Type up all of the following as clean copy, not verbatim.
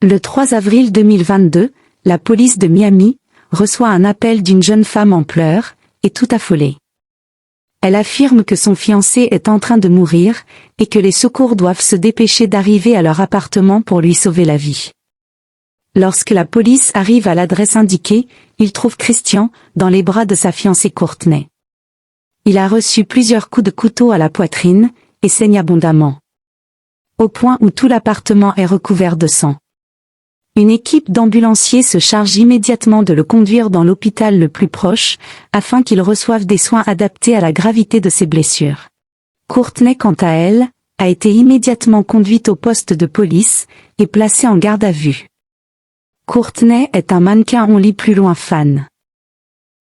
Le 3 avril 2022, la police de Miami reçoit un appel d'une jeune femme en pleurs, et tout affolée. Elle affirme que son fiancé est en train de mourir, et que les secours doivent se dépêcher d'arriver à leur appartement pour lui sauver la vie. Lorsque la police arrive à l'adresse indiquée, ils trouvent Christian dans les bras de sa fiancée Courtney. Il a reçu plusieurs coups de couteau à la poitrine, et saigne abondamment. Au point où tout l'appartement est recouvert de sang. Une équipe d'ambulanciers se charge immédiatement de le conduire dans l'hôpital le plus proche, afin qu'il reçoive des soins adaptés à la gravité de ses blessures. Courtney, quant à elle, a été immédiatement conduite au poste de police, et placée en garde à vue. Courtney est un mannequin on lit plus loin fan.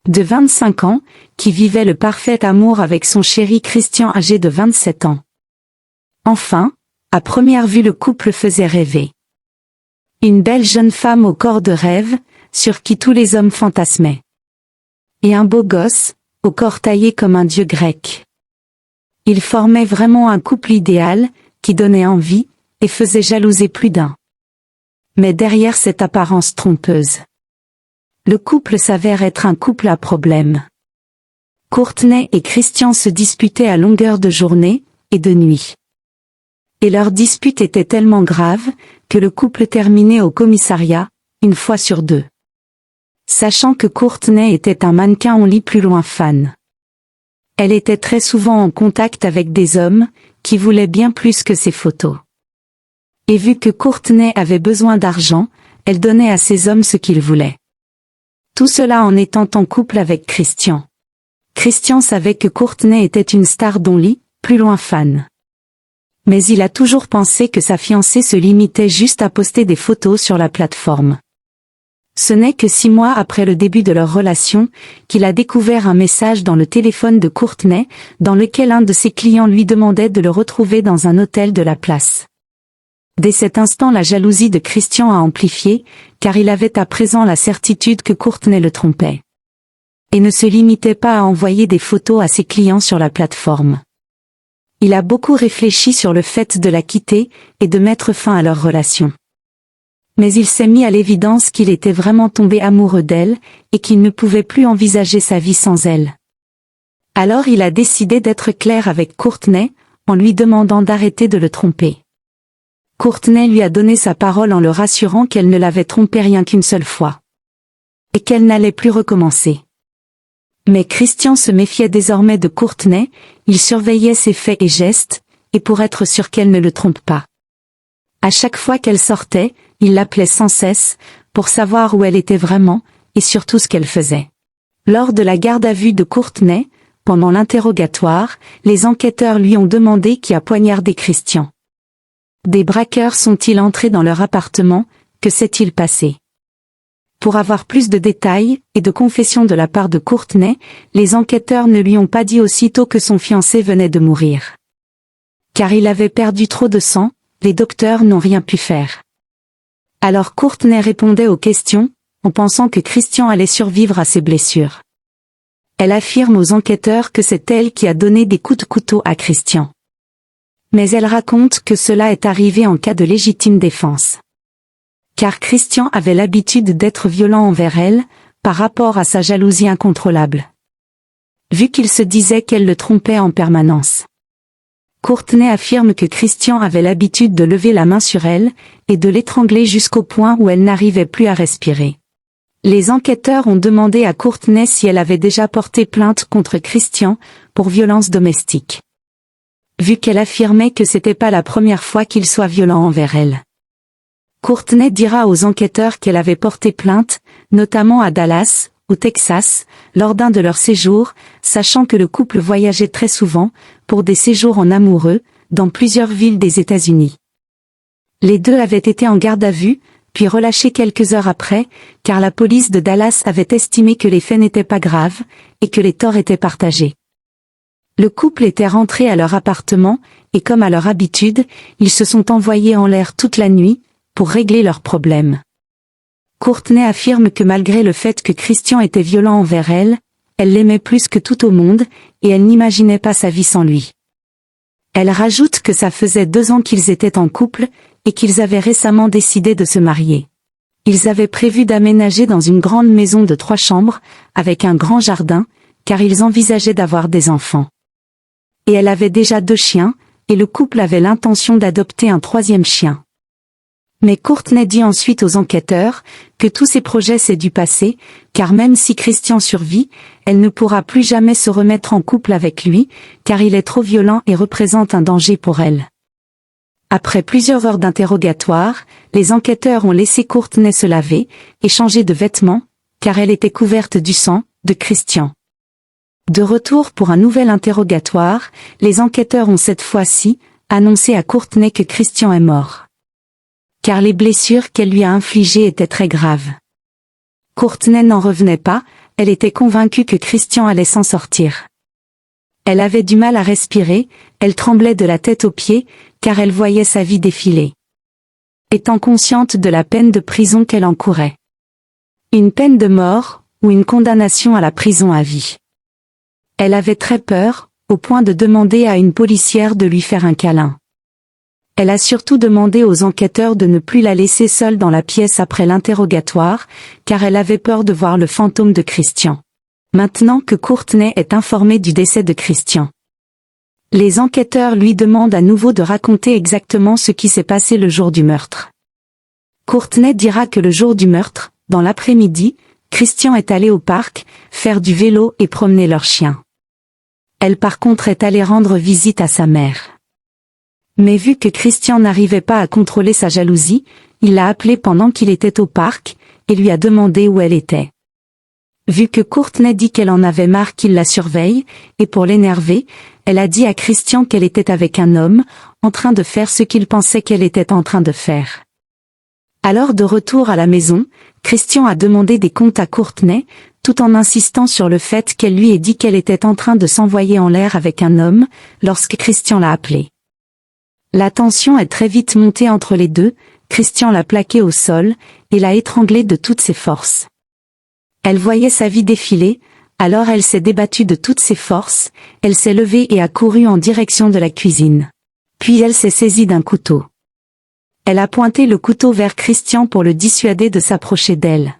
De 25 ans, qui vivait le parfait amour avec son chéri Christian âgé de 27 ans. Enfin, à première vue le couple faisait rêver. Une belle jeune femme au corps de rêve, sur qui tous les hommes fantasmaient. Et un beau gosse, au corps taillé comme un dieu grec. Ils formaient vraiment un couple idéal, qui donnait envie, et faisait jalouser plus d'un. Mais derrière cette apparence trompeuse, le couple s'avère être un couple à problème. Courtney et Christian se disputaient à longueur de journée, et de nuit. Et leur dispute était tellement grave, que le couple terminait au commissariat, une fois sur deux. Sachant que Courtney était un mannequin on lit plus loin fan. Elle était très souvent en contact avec des hommes, qui voulaient bien plus que ses photos. Et vu que Courtney avait besoin d'argent, elle donnait à ces hommes ce qu'ils voulaient. Tout cela en étant en couple avec Christian. Christian savait que Courtney était une star d'on lit plus loin fan. Mais il a toujours pensé que sa fiancée se limitait juste à poster des photos sur la plateforme. Ce n'est que 6 mois après le début de leur relation, qu'il a découvert un message dans le téléphone de Courtney, dans lequel un de ses clients lui demandait de le retrouver dans un hôtel de la place. Dès cet instant, la jalousie de Christian a amplifié, car il avait à présent la certitude que Courtney le trompait. Et ne se limitait pas à envoyer des photos à ses clients sur la plateforme. Il a beaucoup réfléchi sur le fait de la quitter, et de mettre fin à leur relation. Mais il s'est mis à l'évidence qu'il était vraiment tombé amoureux d'elle, et qu'il ne pouvait plus envisager sa vie sans elle. Alors il a décidé d'être clair avec Courtney, en lui demandant d'arrêter de le tromper. Courtney lui a donné sa parole en le rassurant qu'elle ne l'avait trompé rien qu'une seule fois. Et qu'elle n'allait plus recommencer. Mais Christian se méfiait désormais de Courtney, il surveillait ses faits et gestes, et pour être sûr qu'elle ne le trompe pas. À chaque fois qu'elle sortait, il l'appelait sans cesse, pour savoir où elle était vraiment, et surtout ce qu'elle faisait. Lors de la garde à vue de Courtney, pendant l'interrogatoire, les enquêteurs lui ont demandé qui a poignardé Christian. Des braqueurs sont-ils entrés dans leur appartement, que s'est-il passé? Pour avoir plus de détails, et de confessions de la part de Courtney, les enquêteurs ne lui ont pas dit aussitôt que son fiancé venait de mourir. Car il avait perdu trop de sang, les docteurs n'ont rien pu faire. Alors Courtney répondait aux questions, en pensant que Christian allait survivre à ses blessures. Elle affirme aux enquêteurs que c'est elle qui a donné des coups de couteau à Christian. Mais elle raconte que cela est arrivé en cas de légitime défense. Car Christian avait l'habitude d'être violent envers elle, par rapport à sa jalousie incontrôlable. Vu qu'il se disait qu'elle le trompait en permanence. Courtney affirme que Christian avait l'habitude de lever la main sur elle, et de l'étrangler jusqu'au point où elle n'arrivait plus à respirer. Les enquêteurs ont demandé à Courtney si elle avait déjà porté plainte contre Christian, pour violence domestique. Vu qu'elle affirmait que c'était pas la première fois qu'il soit violent envers elle. Courtney dira aux enquêteurs qu'elle avait porté plainte, notamment à Dallas, au Texas, lors d'un de leurs séjours, sachant que le couple voyageait très souvent, pour des séjours en amoureux, dans plusieurs villes des États-Unis. Les deux avaient été en garde à vue, puis relâchés quelques heures après, car la police de Dallas avait estimé que les faits n'étaient pas graves, et que les torts étaient partagés. Le couple était rentré à leur appartement, et comme à leur habitude, ils se sont envoyés en l'air toute la nuit, pour régler leurs problèmes. Courtney affirme que malgré le fait que Christian était violent envers elle, elle l'aimait plus que tout au monde, et elle n'imaginait pas sa vie sans lui. Elle rajoute que ça faisait 2 ans qu'ils étaient en couple, et qu'ils avaient récemment décidé de se marier. Ils avaient prévu d'aménager dans une grande maison de 3 chambres, avec un grand jardin, car ils envisageaient d'avoir des enfants. Et elle avait déjà 2 chiens, et le couple avait l'intention d'adopter un 3e chien. Mais Courtney dit ensuite aux enquêteurs que tous ces projets c'est du passé, car même si Christian survit, elle ne pourra plus jamais se remettre en couple avec lui, car il est trop violent et représente un danger pour elle. Après plusieurs heures d'interrogatoire, les enquêteurs ont laissé Courtney se laver et changer de vêtements, car elle était couverte du sang de Christian. De retour pour un nouvel interrogatoire, les enquêteurs ont cette fois-ci annoncé à Courtney que Christian est mort. Car les blessures qu'elle lui a infligées étaient très graves. Courtney n'en revenait pas, elle était convaincue que Christian allait s'en sortir. Elle avait du mal à respirer, elle tremblait de la tête aux pieds, car elle voyait sa vie défiler. Étant consciente de la peine de prison qu'elle encourait. Une peine de mort, ou une condamnation à la prison à vie. Elle avait très peur, au point de demander à une policière de lui faire un câlin. Elle a surtout demandé aux enquêteurs de ne plus la laisser seule dans la pièce après l'interrogatoire, car elle avait peur de voir le fantôme de Christian. Maintenant que Courtney est informée du décès de Christian, les enquêteurs lui demandent à nouveau de raconter exactement ce qui s'est passé le jour du meurtre. Courtney dira que le jour du meurtre, dans l'après-midi, Christian est allé au parc, faire du vélo et promener leur chien. Elle par contre est allée rendre visite à sa mère. Mais vu que Christian n'arrivait pas à contrôler sa jalousie, il l'a appelée pendant qu'il était au parc, et lui a demandé où elle était. Vu que Courtney dit qu'elle en avait marre qu'il la surveille, et pour l'énerver, elle a dit à Christian qu'elle était avec un homme, en train de faire ce qu'il pensait qu'elle était en train de faire. Alors de retour à la maison, Christian a demandé des comptes à Courtney, tout en insistant sur le fait qu'elle lui ait dit qu'elle était en train de s'envoyer en l'air avec un homme, lorsque Christian l'a appelée. La tension est très vite montée entre les deux, Christian l'a plaquée au sol, et l'a étranglée de toutes ses forces. Elle voyait sa vie défiler, alors elle s'est débattue de toutes ses forces, elle s'est levée et a couru en direction de la cuisine. Puis elle s'est saisie d'un couteau. Elle a pointé le couteau vers Christian pour le dissuader de s'approcher d'elle.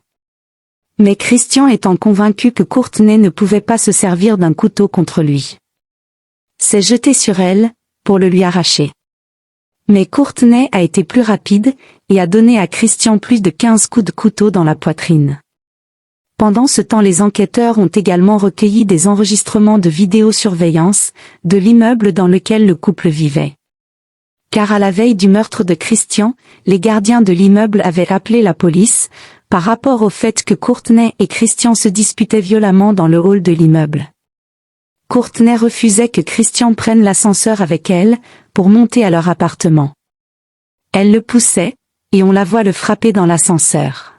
Mais Christian étant convaincu que Courtney ne pouvait pas se servir d'un couteau contre lui, s'est jeté sur elle, pour le lui arracher. Mais Courtney a été plus rapide, et a donné à Christian plus de 15 coups de couteau dans la poitrine. Pendant ce temps les enquêteurs ont également recueilli des enregistrements de vidéosurveillance, de l'immeuble dans lequel le couple vivait. Car à la veille du meurtre de Christian, les gardiens de l'immeuble avaient appelé la police, par rapport au fait que Courtney et Christian se disputaient violemment dans le hall de l'immeuble. Courtney refusait que Christian prenne l'ascenseur avec elle, pour monter à leur appartement. Elle le poussait, et on la voit le frapper dans l'ascenseur.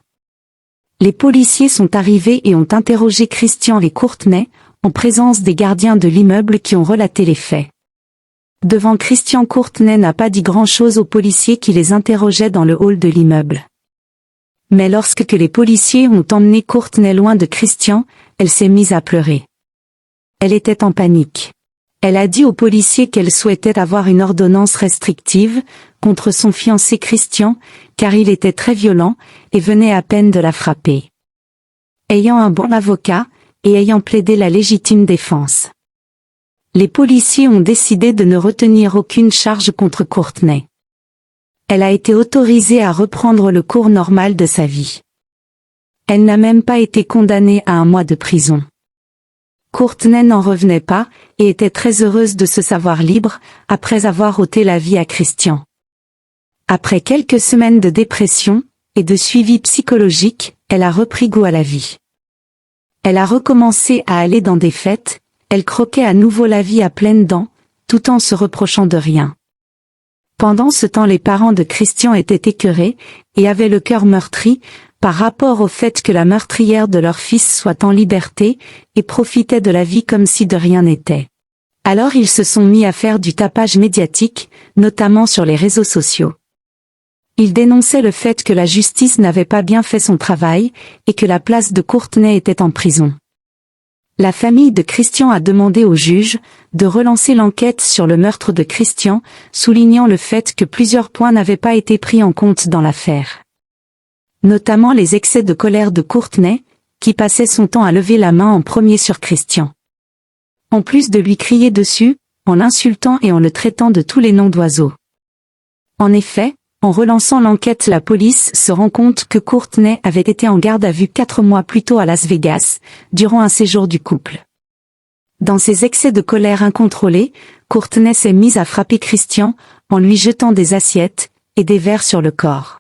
Les policiers sont arrivés et ont interrogé Christian et Courtney, en présence des gardiens de l'immeuble qui ont relaté les faits. Devant Christian, Courtney n'a pas dit grand-chose aux policiers qui les interrogeaient dans le hall de l'immeuble. Mais lorsque les policiers ont emmené Courtney loin de Christian, elle s'est mise à pleurer. Elle était en panique. Elle a dit aux policiers qu'elle souhaitait avoir une ordonnance restrictive contre son fiancé Christian, car il était très violent et venait à peine de la frapper. Ayant un bon avocat, et ayant plaidé la légitime défense, les policiers ont décidé de ne retenir aucune charge contre Courtney. Elle a été autorisée à reprendre le cours normal de sa vie. Elle n'a même pas été condamnée à 1 mois de prison. Courtney n'en revenait pas, et était très heureuse de se savoir libre, après avoir ôté la vie à Christian. Après quelques semaines de dépression, et de suivi psychologique, elle a repris goût à la vie. Elle a recommencé à aller dans des fêtes, elle croquait à nouveau la vie à pleines dents, tout en se reprochant de rien. Pendant ce temps les parents de Christian étaient écœurés, et avaient le cœur meurtri, par rapport au fait que la meurtrière de leur fils soit en liberté, et profitait de la vie comme si de rien n'était. Alors ils se sont mis à faire du tapage médiatique, notamment sur les réseaux sociaux. Ils dénonçaient le fait que la justice n'avait pas bien fait son travail, et que la place de Courtney était en prison. La famille de Christian a demandé au juge de relancer l'enquête sur le meurtre de Christian, soulignant le fait que plusieurs points n'avaient pas été pris en compte dans l'affaire. Notamment les excès de colère de Courtney, qui passait son temps à lever la main en premier sur Christian. En plus de lui crier dessus, en l'insultant et en le traitant de tous les noms d'oiseaux. En effet, en relançant l'enquête, la police se rend compte que Courtney avait été en garde à vue 4 mois plus tôt à Las Vegas, durant un séjour du couple. Dans ses excès de colère incontrôlés, Courtney s'est mise à frapper Christian, en lui jetant des assiettes et des verres sur le corps.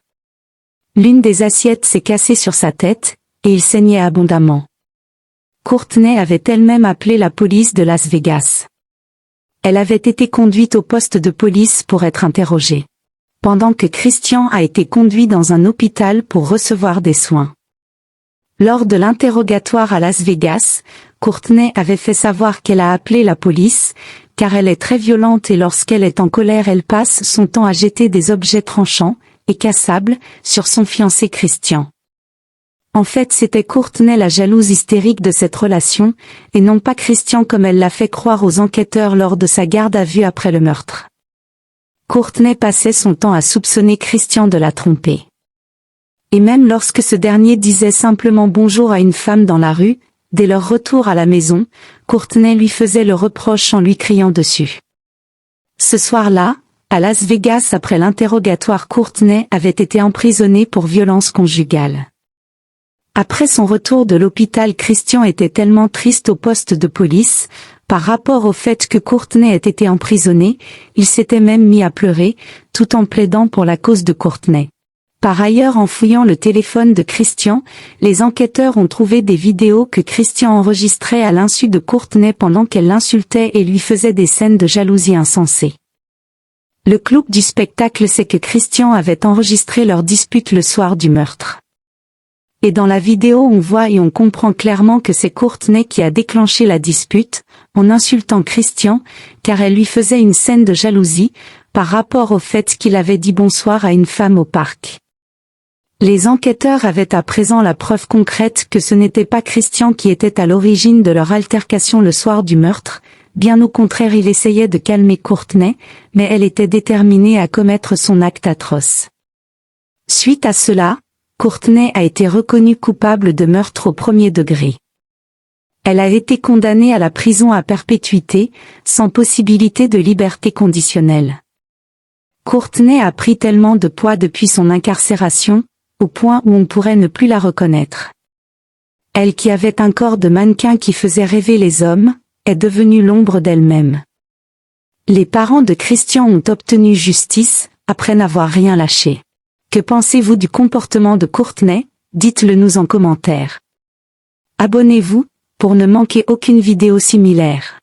L'une des assiettes s'est cassée sur sa tête, et il saignait abondamment. Courtney avait elle-même appelé la police de Las Vegas. Elle avait été conduite au poste de police pour être interrogée. Pendant que Christian a été conduit dans un hôpital pour recevoir des soins. Lors de l'interrogatoire à Las Vegas, Courtney avait fait savoir qu'elle a appelé la police, car elle est très violente et lorsqu'elle est en colère elle passe son temps à jeter des objets tranchants et cassables sur son fiancé Christian. En fait c'était Courtney la jalouse hystérique de cette relation, et non pas Christian comme elle l'a fait croire aux enquêteurs lors de sa garde à vue après le meurtre. Courtney passait son temps à soupçonner Christian de la tromper. Et même lorsque ce dernier disait simplement bonjour à une femme dans la rue, dès leur retour à la maison, Courtney lui faisait le reproche en lui criant dessus. Ce soir-là, à Las Vegas après l'interrogatoire, Courtney avait été emprisonnée pour violence conjugale. Après son retour de l'hôpital, Christian était tellement triste au poste de police, par rapport au fait que Courtney ait été emprisonnée, il s'était même mis à pleurer, tout en plaidant pour la cause de Courtney. Par ailleurs, en fouillant le téléphone de Christian, les enquêteurs ont trouvé des vidéos que Christian enregistrait à l'insu de Courtney pendant qu'elle l'insultait et lui faisait des scènes de jalousie insensées. Le clou du spectacle, c'est que Christian avait enregistré leur dispute le soir du meurtre. Et dans la vidéo on voit et on comprend clairement que c'est Courtney qui a déclenché la dispute, en insultant Christian, car elle lui faisait une scène de jalousie, par rapport au fait qu'il avait dit bonsoir à une femme au parc. Les enquêteurs avaient à présent la preuve concrète que ce n'était pas Christian qui était à l'origine de leur altercation le soir du meurtre, bien au contraire il essayait de calmer Courtney, mais elle était déterminée à commettre son acte atroce. Suite à cela, Courtney a été reconnue coupable de meurtre au premier degré. Elle a été condamnée à la prison à perpétuité, sans possibilité de liberté conditionnelle. Courtney a pris tellement de poids depuis son incarcération, au point où on pourrait ne plus la reconnaître. Elle qui avait un corps de mannequin qui faisait rêver les hommes, est devenue l'ombre d'elle-même. Les parents de Christian ont obtenu justice, après n'avoir rien lâché. Que pensez-vous du comportement de Courtney? Dites-le nous en commentaire. Abonnez-vous, pour ne manquer aucune vidéo similaire.